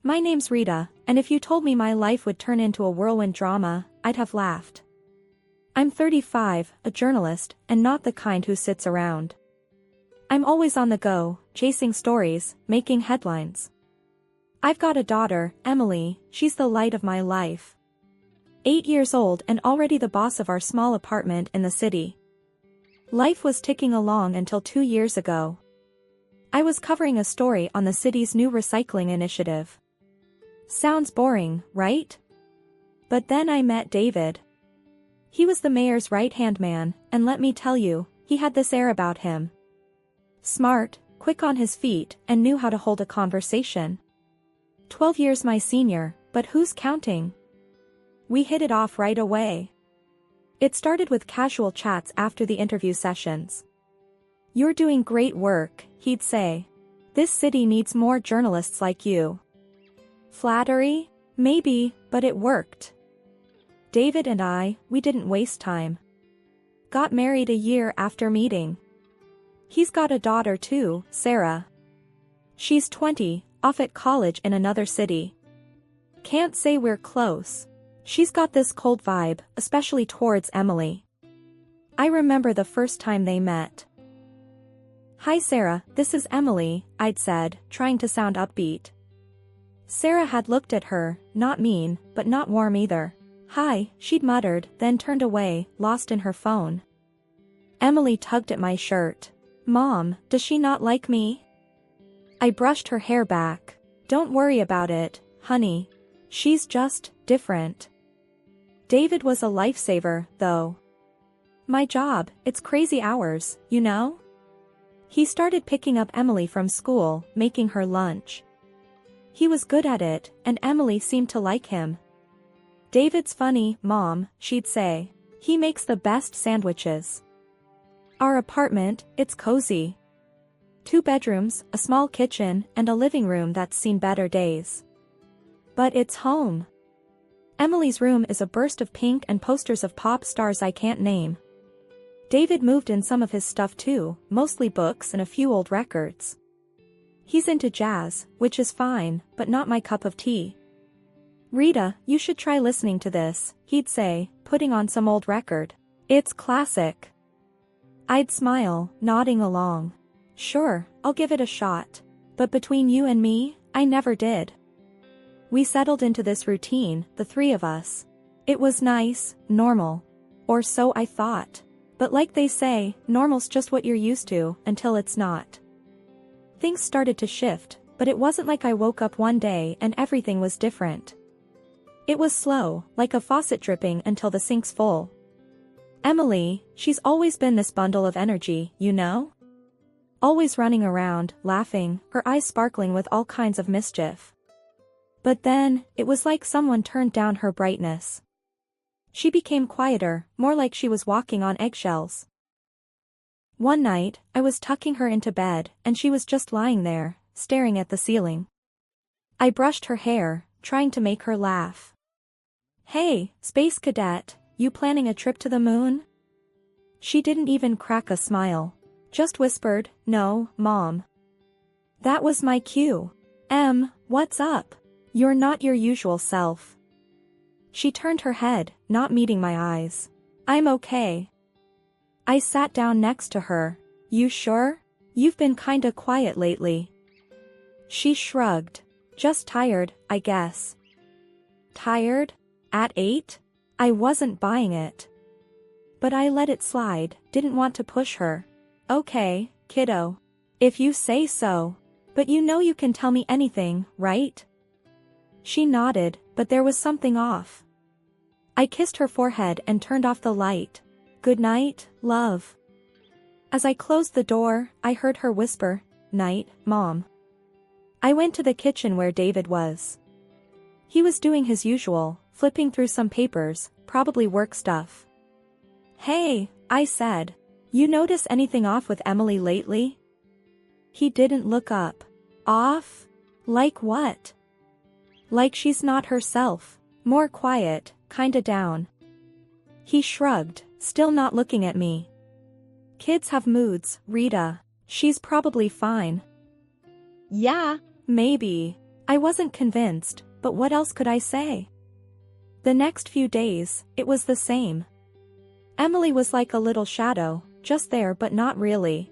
My name's Rita, and if you told me my life would turn into a whirlwind drama, I'd have laughed. I'm 35, a journalist, and not the kind who sits around. I'm always on the go, chasing stories, making headlines. I've got a daughter, Emily, she's the light of my life. 8 years old and already the boss of our small apartment in the city. Life was ticking along until 2 years ago. I was covering a story on the city's new recycling initiative. Sounds boring, right? But then I met David. He was the mayor's right-hand man, and let me tell you, he had this air about him. Smart, quick on his feet, and knew how to hold a conversation. 12 years my senior, but who's counting? We hit it off right away. It started with casual chats after the interview sessions. You're doing great work, he'd say. This city needs more journalists like you. Flattery? Maybe, but it worked. David and I, we didn't waste time. Got married a year after meeting. He's got a daughter too, Sarah. She's 20, off at college in another city. Can't say we're close. She's got this cold vibe, especially towards Emily. I remember the first time they met. Hi Sarah, this is Emily, I'd said, trying to sound upbeat. Sarah had looked at her, not mean, but not warm either. Hi, she'd muttered, then turned away, lost in her phone. Emily tugged at my shirt. Mom, does she not like me? I brushed her hair back. Don't worry about it, honey. She's just different. David was a lifesaver, though. My job, it's crazy hours, you know? He started picking up Emily from school, making her lunch. He was good at it, and Emily seemed to like him. David's funny, Mom, she'd say. He makes the best sandwiches. Our apartment, it's cozy. 2 bedrooms, a small kitchen, and a living room that's seen better days. But it's home. Emily's room is a burst of pink and posters of pop stars I can't name. David moved in some of his stuff too, mostly books and a few old records. He's into jazz, which is fine, but not my cup of tea. Rita, you should try listening to this, he'd say, putting on some old record. It's classic. I'd smile, nodding along. Sure, I'll give it a shot. But between you and me, I never did. We settled into this routine, the 3 of us. It was nice, normal. Or so I thought. But like they say, normal's just what you're used to, until it's not. Things started to shift, but it wasn't like I woke up one day and everything was different. It was slow, like a faucet dripping until the sink's full. Emily, she's always been this bundle of energy, you know? Always running around, laughing, her eyes sparkling with all kinds of mischief. But then, it was like someone turned down her brightness. She became quieter, more like she was walking on eggshells. One night, I was tucking her into bed, and she was just lying there, staring at the ceiling. I brushed her hair, trying to make her laugh. Hey, space cadet, you planning a trip to the moon? She didn't even crack a smile. Just whispered, no, Mom. That was my cue. What's up? You're not your usual self. She turned her head, not meeting my eyes. I'm okay. I sat down next to her. You sure? You've been kinda quiet lately. She shrugged. Just tired, I guess. Tired? At 8? I wasn't buying it. But I let it slide, didn't want to push her. Okay, kiddo. If you say so. But you know you can tell me anything, right? She nodded, but there was something off. I kissed her forehead and turned off the light. Good night, love. As I closed the door, I heard her whisper, Night, Mom. I went to the kitchen where David was. He was doing his usual, flipping through some papers, probably work stuff. Hey, I said. You notice anything off with Emily lately? He didn't look up. Off? Like what? Like she's not herself. More quiet, kinda down. He shrugged, still not looking at me. Kids have moods, Rita. She's probably fine. Yeah, maybe. I wasn't convinced, but what else could I say? The next few days, it was the same. Emily was like a little shadow, just there but not really.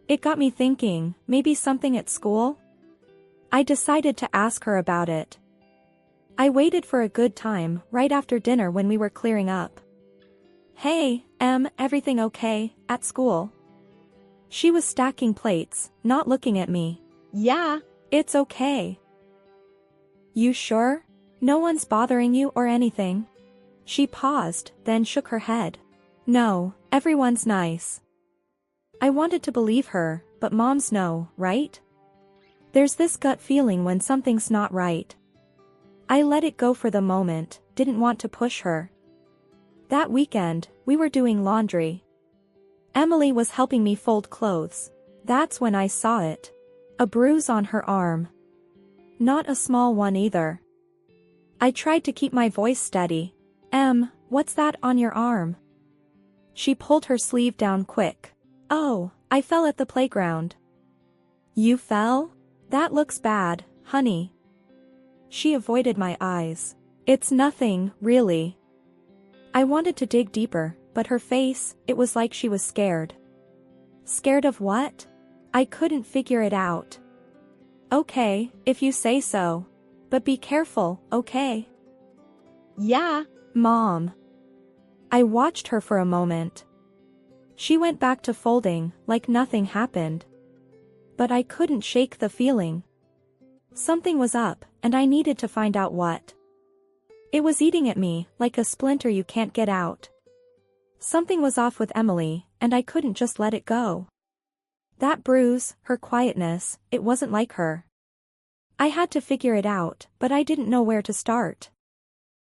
It got me thinking, maybe something at school? I decided to ask her about it. I waited for a good time, right after dinner when we were clearing up. Hey, everything okay, at school? She was stacking plates, not looking at me. Yeah, it's okay. You sure? No one's bothering you or anything? She paused, then shook her head. No, everyone's nice. I wanted to believe her, but moms know, right? There's this gut feeling when something's not right. I let it go for the moment, didn't want to push her. That weekend, we were doing laundry. Emily was helping me fold clothes. That's when I saw it. A bruise on her arm. Not a small one either. I tried to keep my voice steady. What's that on your arm? She pulled her sleeve down quick. Oh, I fell at the playground. You fell? That looks bad, honey. She avoided my eyes. It's nothing, really. I wanted to dig deeper, but her face, it was like she was scared. Scared of what? I couldn't figure it out. Okay, if you say so. But be careful, okay? Yeah, Mom. I watched her for a moment. She went back to folding, like nothing happened. But I couldn't shake the feeling. Something was up, and I needed to find out what. It was eating at me, like a splinter you can't get out. Something was off with Emily, and I couldn't just let it go. That bruise, her quietness, it wasn't like her. I had to figure it out, but I didn't know where to start.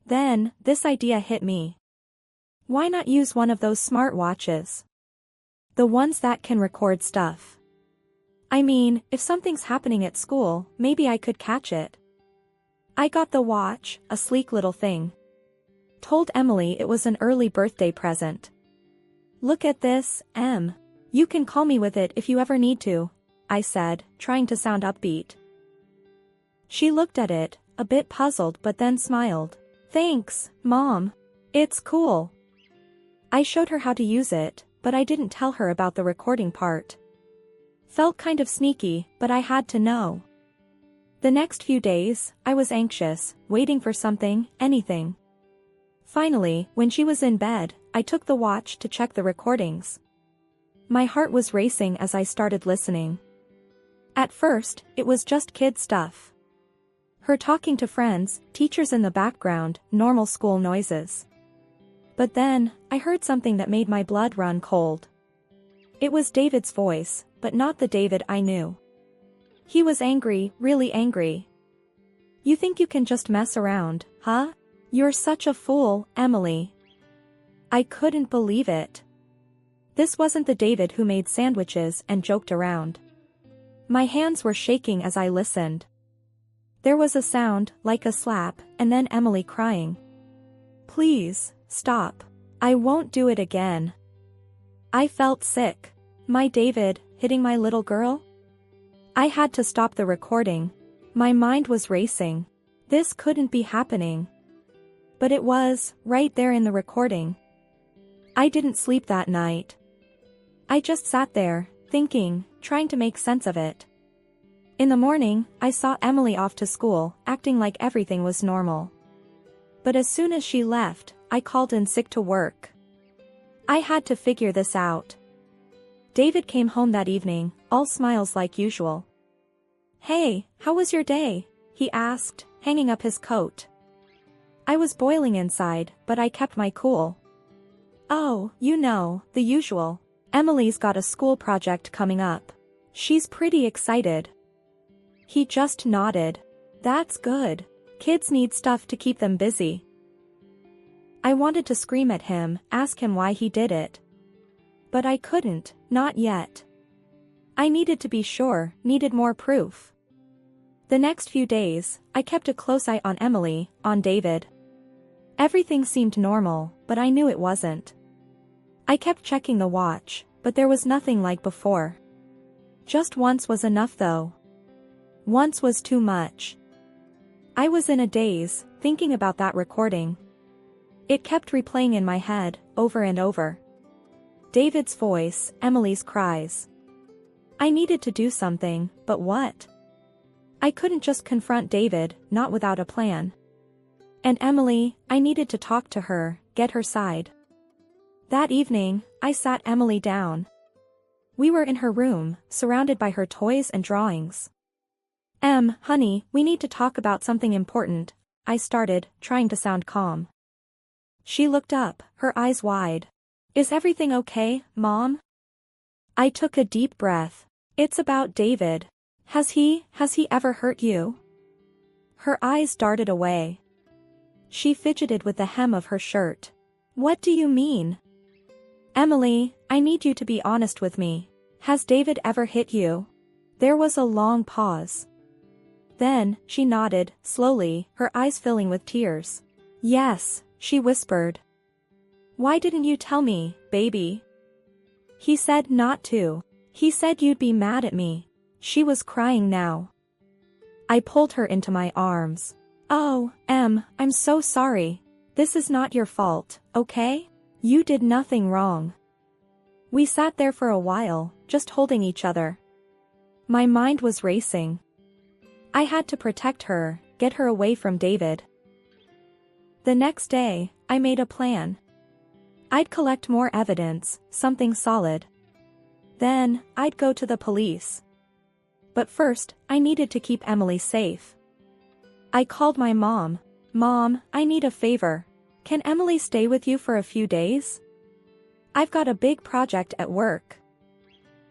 Then, this idea hit me. Why not use one of those smartwatches? The ones that can record stuff. I mean, if something's happening at school, maybe I could catch it. I got the watch, a sleek little thing. Told Emily it was an early birthday present. Look at this, Em. You can call me with it if you ever need to, I said, trying to sound upbeat. She looked at it, a bit puzzled but then smiled. Thanks, Mom. It's cool. I showed her how to use it, but I didn't tell her about the recording part. Felt kind of sneaky, but I had to know. The next few days, I was anxious, waiting for something, anything. Finally, when she was in bed, I took the watch to check the recordings. My heart was racing as I started listening. At first, it was just kid stuff. Her talking to friends, teachers in the background, normal school noises. But then, I heard something that made my blood run cold. It was David's voice, but not the David I knew. He was angry, really angry. You think you can just mess around, huh? You're such a fool, Emily. I couldn't believe it. This wasn't the David who made sandwiches and joked around. My hands were shaking as I listened. There was a sound, like a slap, and then Emily crying. Please, stop. I won't do it again. I felt sick. My David, hitting my little girl? I had to stop the recording. My mind was racing. This couldn't be happening. But it was, right there in the recording. I didn't sleep that night. I just sat there, thinking, trying to make sense of it. In the morning, I saw Emily off to school, acting like everything was normal. But as soon as she left, I called in sick to work. I had to figure this out. David came home that evening, all smiles like usual. Hey, how was your day? He asked, hanging up his coat. I was boiling inside, but I kept my cool. Oh, you know, the usual. Emily's got a school project coming up. She's pretty excited. He just nodded. That's good. Kids need stuff to keep them busy. I wanted to scream at him, ask him why he did it. But I couldn't, not yet. I needed to be sure, needed more proof. The next few days, I kept a close eye on Emily, on David. Everything seemed normal, but I knew it wasn't. I kept checking the watch, but there was nothing like before. Just once was enough though. Once was too much. I was in a daze, thinking about that recording. It kept replaying in my head, over and over. David's voice, Emily's cries. I needed to do something, but what? I couldn't just confront David, not without a plan. And Emily, I needed to talk to her, get her side. That evening, I sat Emily down. We were in her room, surrounded by her toys and drawings. Honey, we need to talk about something important, I started, trying to sound calm. She looked up, her eyes wide. Is everything okay, Mom? I took a deep breath. It's about David. Has he ever hurt you? Her eyes darted away. She fidgeted with the hem of her shirt. What do you mean? Emily, I need you to be honest with me. Has David ever hit you? There was a long pause. Then, she nodded, slowly, her eyes filling with tears. Yes, she whispered. Why didn't you tell me, baby? He said not to. He said you'd be mad at me. She was crying now. I pulled her into my arms. Oh, I'm so sorry. This is not your fault, okay? You did nothing wrong. We sat there for a while, just holding each other. My mind was racing. I had to protect her, get her away from David. The next day, I made a plan. I'd collect more evidence, something solid. Then, I'd go to the police. But first, I needed to keep Emily safe. I called my mom. Mom, I need a favor. Can Emily stay with you for a few days? I've got a big project at work.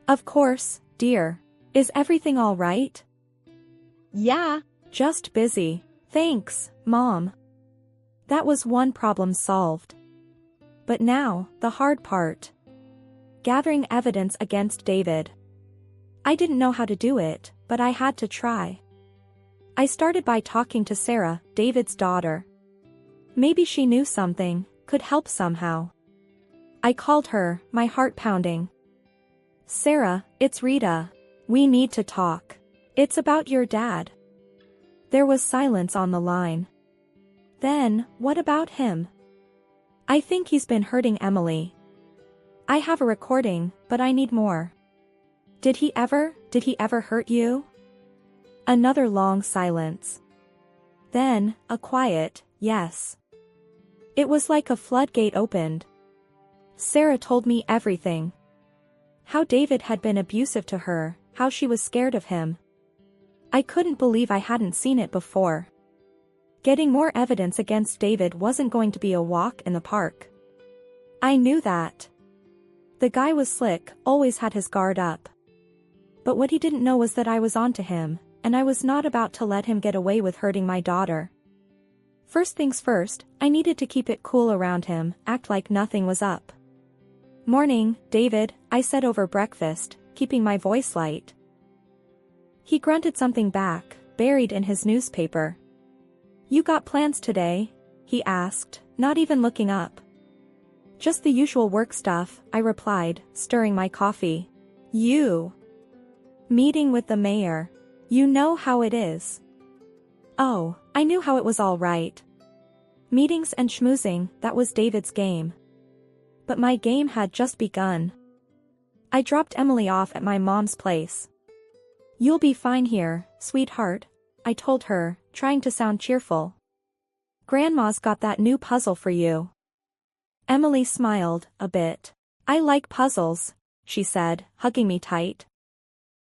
Of course, dear. Is everything all right? Yeah, just busy. Thanks, Mom. That was one problem solved. But now, the hard part. Gathering evidence against David. I didn't know how to do it, but I had to try. I started by talking to Sarah, David's daughter. Maybe she knew something, could help somehow. I called her, my heart pounding. Sarah, it's Rita. We need to talk. It's about your dad. There was silence on the line. Then, what about him? I think he's been hurting Emily. I have a recording, but I need more. Did he ever hurt you? Another long silence. Then, a quiet, yes. It was like a floodgate opened. Sarah told me everything. How David had been abusive to her, how she was scared of him. I couldn't believe I hadn't seen it before. Getting more evidence against David wasn't going to be a walk in the park. I knew that. The guy was slick, always had his guard up. But what he didn't know was that I was onto him, and I was not about to let him get away with hurting my daughter. First things first, I needed to keep it cool around him, act like nothing was up. Morning, David, I said over breakfast, keeping my voice light. He grunted something back, buried in his newspaper. You got plans today? He asked, not even looking up. Just the usual work stuff, I replied, stirring my coffee. You. Meeting with the mayor. You know how it is. Oh, I knew how it was all right. Meetings and schmoozing, that was David's game. But my game had just begun. I dropped Emily off at my mom's place. You'll be fine here, sweetheart, I told her, trying to sound cheerful. Grandma's got that new puzzle for you. Emily smiled, a bit. I like puzzles, she said, hugging me tight.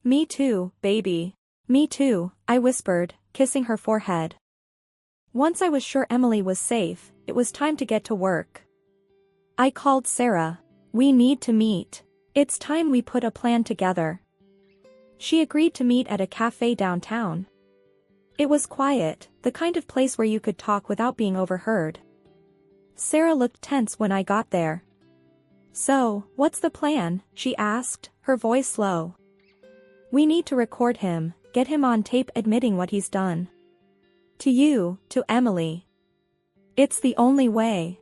Me too, baby. Me too, I whispered, kissing her forehead. Once I was sure Emily was safe, it was time to get to work. I called Sarah. We need to meet. It's time we put a plan together. She agreed to meet at a cafe downtown. It was quiet, the kind of place where you could talk without being overheard. Sarah looked tense when I got there. So, what's the plan? She asked, her voice low. We need to record him, get him on tape admitting what he's done. To you, to Emily. It's the only way.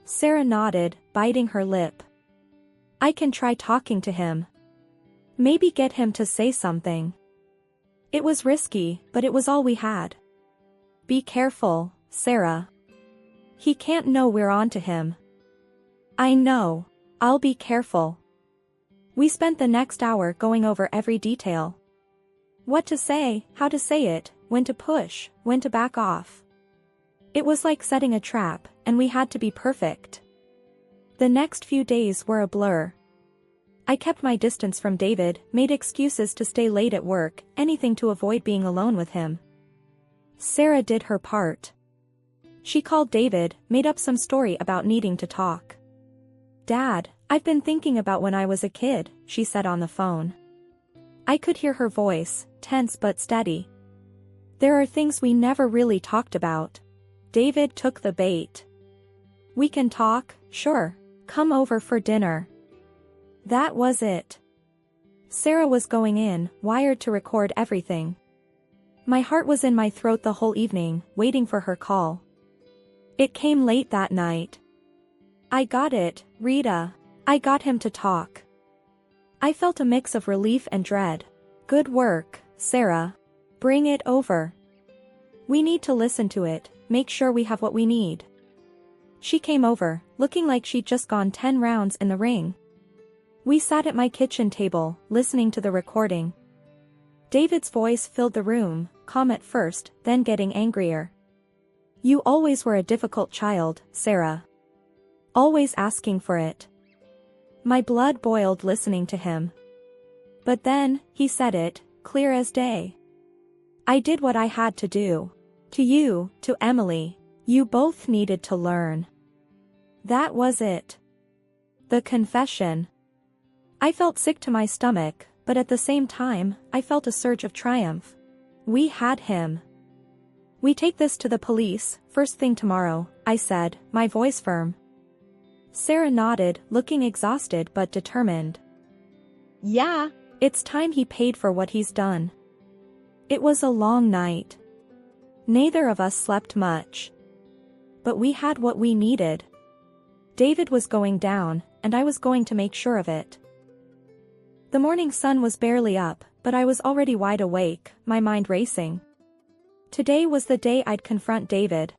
Sarah nodded, biting her lip. I can try talking to him. Maybe get him to say something. It was risky, but it was all we had. Be careful, Sarah. He can't know we're on to him. I know. I'll be careful. We spent the next hour going over every detail. What to say, how to say it, when to push, when to back off. It was like setting a trap, and we had to be perfect. The next few days were a blur. I kept my distance from David, made excuses to stay late at work, anything to avoid being alone with him. Sarah did her part. She called David, made up some story about needing to talk. Dad, I've been thinking about when I was a kid, she said on the phone. I could hear her voice, tense but steady. There are things we never really talked about. David took the bait. We can talk, sure. Come over for dinner. That was it. Sarah was going in, wired to record everything. My heart was in my throat the whole evening, waiting for her call. It came late that night. I got it, Rita. I got him to talk. I felt a mix of relief and dread. Good work, Sarah. Bring it over. We need to listen to it, make sure we have what we need. She came over, looking like she'd just gone 10 rounds in the ring. We sat at my kitchen table, listening to the recording. David's voice filled the room, calm at first, then getting angrier. You always were a difficult child, Sarah. Always asking for it. My blood boiled listening to him. But then, he said it, clear as day. I did what I had to do. To you, to Emily, you both needed to learn. That was it. The confession. I felt sick to my stomach, but at the same time, I felt a surge of triumph. We had him. We take this to the police, first thing tomorrow, I said, my voice firm. Sarah nodded, looking exhausted but determined. Yeah, it's time he paid for what he's done. It was a long night. Neither of us slept much. But we had what we needed. David was going down, and I was going to make sure of it. The morning sun was barely up, but I was already wide awake, my mind racing. Today was the day I'd confront David.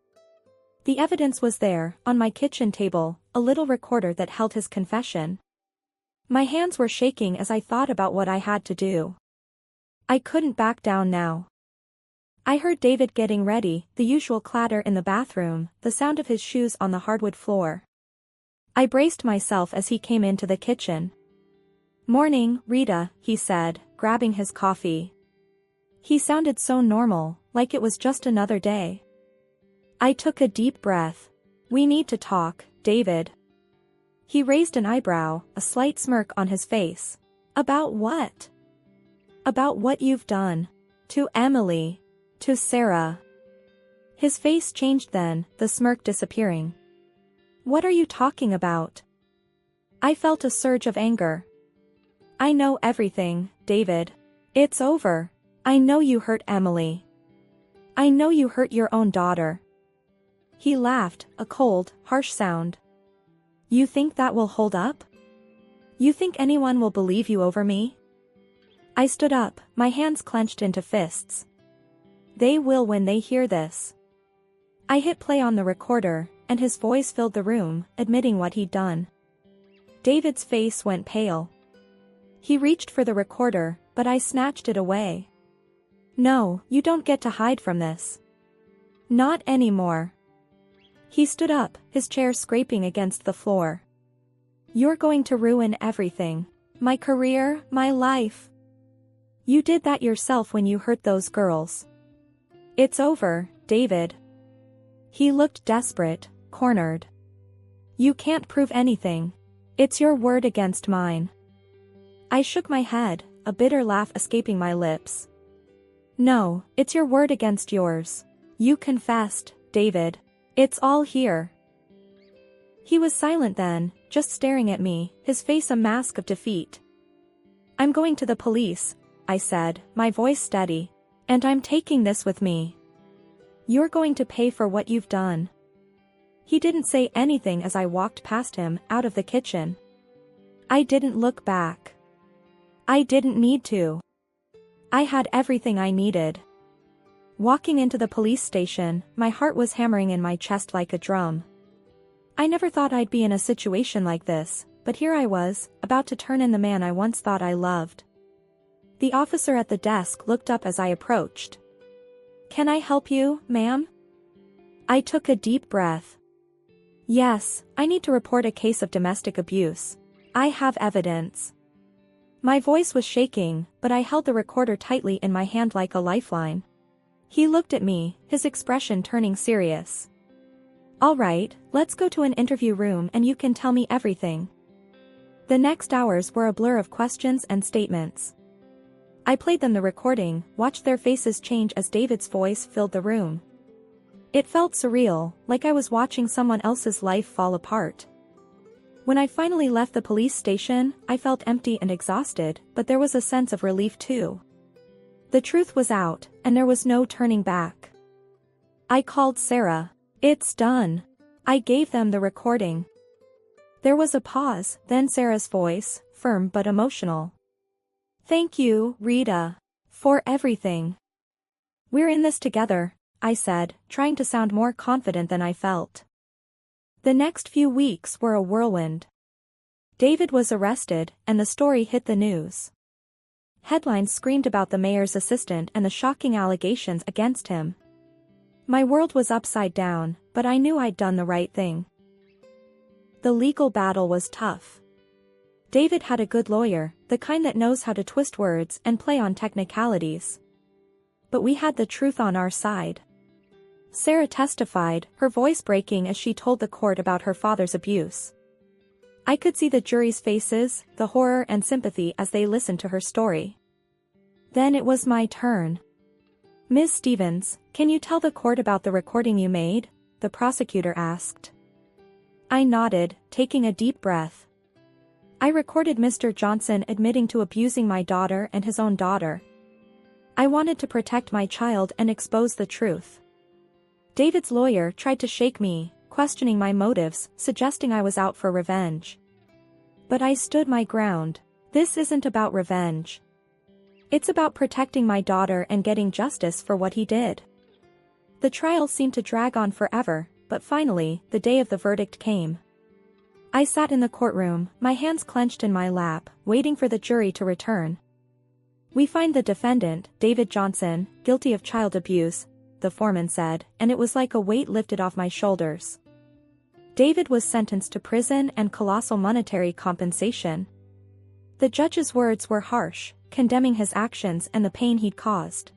The evidence was there, on my kitchen table, a little recorder that held his confession. My hands were shaking as I thought about what I had to do. I couldn't back down now. I heard David getting ready, the usual clatter in the bathroom, the sound of his shoes on the hardwood floor. I braced myself as he came into the kitchen. Morning, Rita, he said, grabbing his coffee. He sounded so normal, like it was just another day. I took a deep breath. We need to talk, David. He raised an eyebrow, a slight smirk on his face. About what? About what you've done. To Emily. To Sarah. His face changed then, the smirk disappearing. What are you talking about? I felt a surge of anger. I know everything, David. It's over. I know you hurt Emily. I know you hurt your own daughter. He laughed, a cold, harsh sound. You think that will hold up? You think anyone will believe you over me? I stood up, my hands clenched into fists. They will when they hear this. I hit play on the recorder, and his voice filled the room, admitting what he'd done. David's face went pale. He reached for the recorder, but I snatched it away. No, you don't get to hide from this. Not anymore. He stood up, his chair scraping against the floor. You're going to ruin everything. My career, my life. You did that yourself when you hurt those girls. It's over, David. He looked desperate, cornered. You can't prove anything. It's your word against mine. I shook my head, a bitter laugh escaping my lips. No, it's your word against yours. You confessed, David. It's all here. He was silent then, just staring at me, his face a mask of defeat. I'm going to the police, I said, my voice steady. And I'm taking this with me. You're going to pay for what you've done. He didn't say anything as I walked past him, out of the kitchen. I didn't look back. I didn't need to. I had everything I needed. Walking into the police station, my heart was hammering in my chest like a drum. I never thought I'd be in a situation like this, but here I was, about to turn in the man I once thought I loved. The officer at the desk looked up as I approached. "Can I help you, ma'am?" I took a deep breath. "Yes, I need to report a case of domestic abuse. I have evidence." My voice was shaking, but I held the recorder tightly in my hand like a lifeline. He looked at me, his expression turning serious. "All right, let's go to an interview room and you can tell me everything." The next hours were a blur of questions and statements. I played them the recording, watched their faces change as David's voice filled the room. It felt surreal, like I was watching someone else's life fall apart. When I finally left the police station, I felt empty and exhausted, but there was a sense of relief too. The truth was out, and there was no turning back. I called Sarah. "It's done." I gave them the recording. There was a pause, then Sarah's voice, firm but emotional. "Thank you, Rita, for everything. We're in this together," I said, trying to sound more confident than I felt. The next few weeks were a whirlwind. David was arrested, and the story hit the news. Headlines screamed about the mayor's assistant and the shocking allegations against him. My world was upside down, but I knew I'd done the right thing. The legal battle was tough. David had a good lawyer, the kind that knows how to twist words and play on technicalities. But we had the truth on our side. Sarah testified, her voice breaking as she told the court about her father's abuse. I could see the jury's faces, the horror and sympathy as they listened to her story. Then it was my turn. "Ms. Stevens, can you tell the court about the recording you made?" the prosecutor asked. I nodded, taking a deep breath. "I recorded Mr. Johnson admitting to abusing my daughter and his own daughter. I wanted to protect my child and expose the truth." David's lawyer tried to shake me, questioning my motives, suggesting I was out for revenge. But I stood my ground. This isn't about revenge. It's about protecting my daughter and getting justice for what he did. The trial seemed to drag on forever, but finally, the day of the verdict came. I sat in the courtroom, my hands clenched in my lap, waiting for the jury to return. "We find the defendant, David Johnson, guilty of child abuse," the foreman said, and it was like a weight lifted off my shoulders. David was sentenced to prison and colossal monetary compensation. The judge's words were harsh, condemning his actions and the pain he'd caused.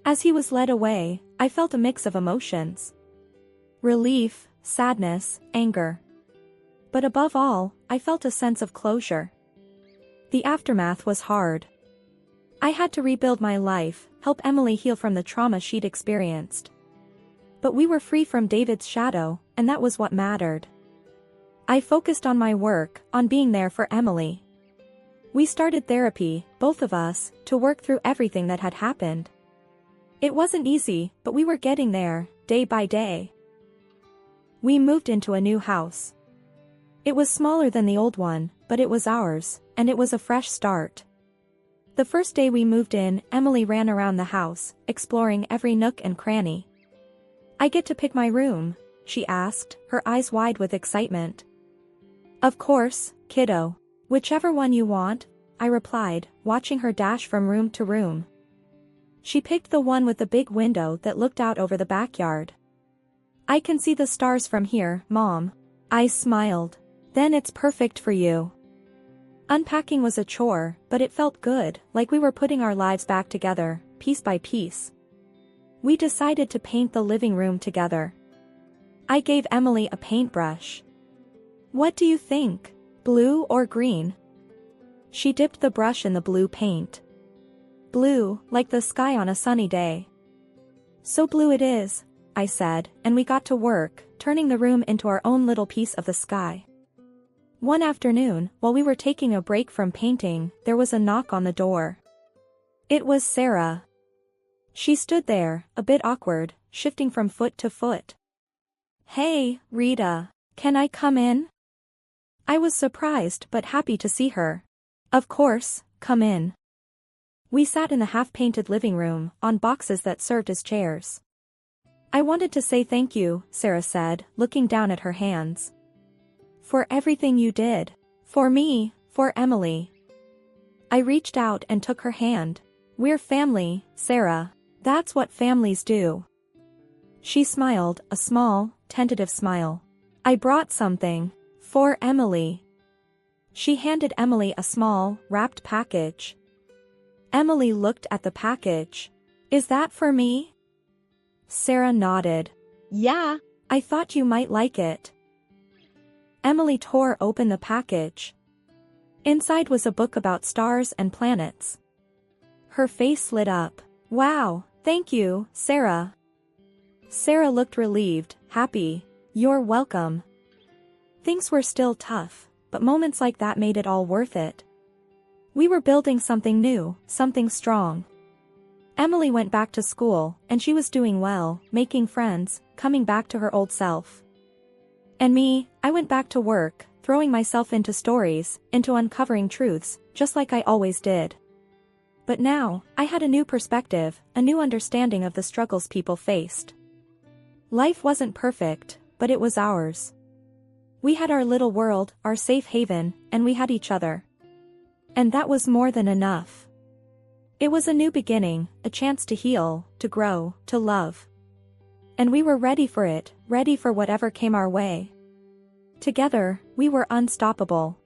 As he was led away, I felt a mix of emotions. Relief, sadness, anger. But above all, I felt a sense of closure. The aftermath was hard. I had to rebuild my life, help Emily heal from the trauma she'd experienced. But we were free from David's shadow, and that was what mattered. I focused on my work, on being there for Emily. We started therapy, both of us, to work through everything that had happened. It wasn't easy, but we were getting there, day by day. We moved into a new house. It was smaller than the old one, but it was ours, and it was a fresh start. The first day we moved in, Emily ran around the house, exploring every nook and cranny. "I get to pick my room?" she asked, her eyes wide with excitement. "Of course, kiddo. Whichever one you want," I replied, watching her dash from room to room. She picked the one with the big window that looked out over the backyard. "I can see the stars from here, Mom." I smiled. "Then it's perfect for you." Unpacking was a chore, but it felt good, like we were putting our lives back together, piece by piece. We decided to paint the living room together. I gave Emily a paintbrush. "What do you think? Blue or green?" She dipped the brush in the blue paint. "Blue, like the sky on a sunny day." "So blue it is," I said, and we got to work, turning the room into our own little piece of the sky. One afternoon, while we were taking a break from painting, there was a knock on the door. It was Sarah. She stood there, a bit awkward, shifting from foot to foot. "Hey, Rita, can I come in?" I was surprised but happy to see her. "Of course, come in." We sat in the half-painted living room, on boxes that served as chairs. I wanted to say thank you, Sarah said, looking down at her hands. For everything you did. For me, for Emily. I reached out and took her hand. We're family, Sarah. That's what families do. She smiled, a small, tentative smile. I brought something. For Emily. She handed Emily a small, wrapped package. Emily looked at the package. Is that for me? Sarah nodded. Yeah. I thought you might like it. Emily tore open the package. Inside was a book about stars and planets. Her face lit up. Wow, thank you, Sarah. Sarah looked relieved, happy. You're welcome. Things were still tough, but moments like that made it all worth it. We were building something new, something strong. Emily went back to school, and she was doing well, making friends, coming back to her old self. And me, I went back to work, throwing myself into stories, into uncovering truths, just like I always did. But now, I had a new perspective, a new understanding of the struggles people faced. Life wasn't perfect, but it was ours. We had our little world, our safe haven, and we had each other. And that was more than enough. It was a new beginning, a chance to heal, to grow, to love. And we were ready for it, ready for whatever came our way. Together, we were unstoppable.